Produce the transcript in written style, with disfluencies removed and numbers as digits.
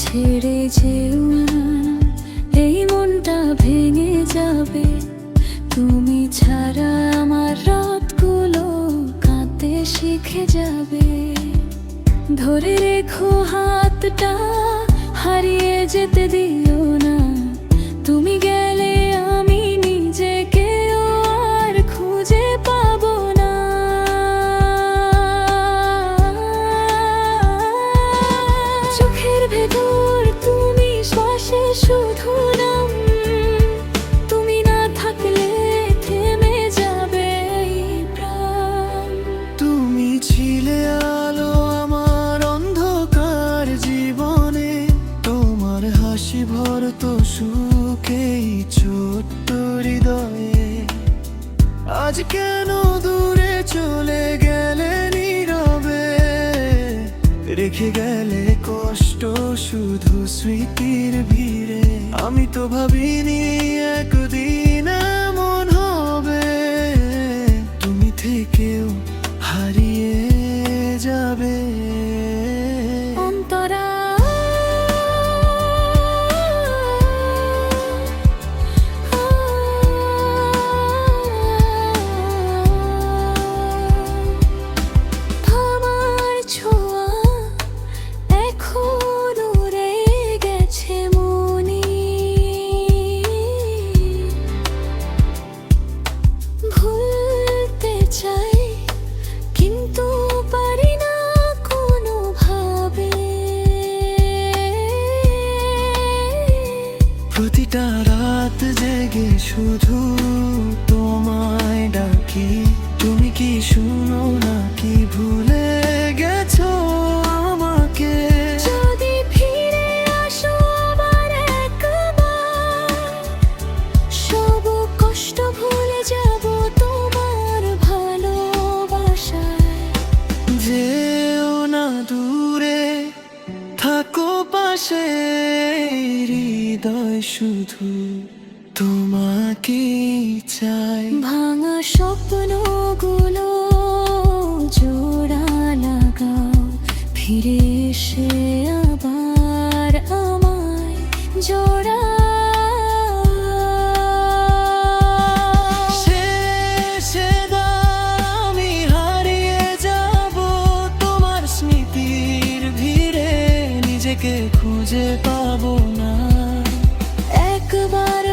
ছেড়ে যেও না, এই মনটা ভেঙে যাবে। তুমি ছাড়া আমার রাতগুলো কাঁদতে শিখে যাবে। ধরে রেখো হাতটা, হারিয়ে যেতে দিও না। তুমি গেলে আমি নিজেকে আর খুঁজে পাবো না। চোখের ভেতর তুমি, শ্বাসে শুধু নাম। তুমি না থাকলে থেমে যাবে এই প্রাণ। তুমি ছিলে আলো আমার অন্ধকার জীবনে, তোমার হাসি ভরতো সুখে এই ছোট্ট হৃদয়ে। আজ কেন দূরে চলে গেলে নীরবে, রেখে গেলে কষ্ট শুধু স্মৃতির ভিড়ে। আমি তো ভাবিনি একদিন এমন হবে, তুমি থেকেও হারিয়ে যাবে। অন্তরা আমার ছোঁয়া এখনো রয়ে গেছে মনে। ভুলতে চাই কিন্তু পারি না কোনোভাবে। প্রতিটা রাত জেগে শুধু তোমায় ডাকি, তুমি কি শুনো নাকি ভুলে গেছো আমাকে? যদি ফিরে আসো আবার একবার, সব কষ্ট ভুলে যাব তোমার ভালোবাসায়। যেও না দূরে, থাকো পাশে। হৃদয় শুধু তোমাকেই চাই। ভাঙা স্বপ্নগুলো জোড়া লাগাও, ফিরে এসে আবার আমায় জোড়া। শেষে আমি হারিয়ে যাব তোমার স্মৃতির ভিড়ে, নিজেকে খুঁজে পাবো না। একবার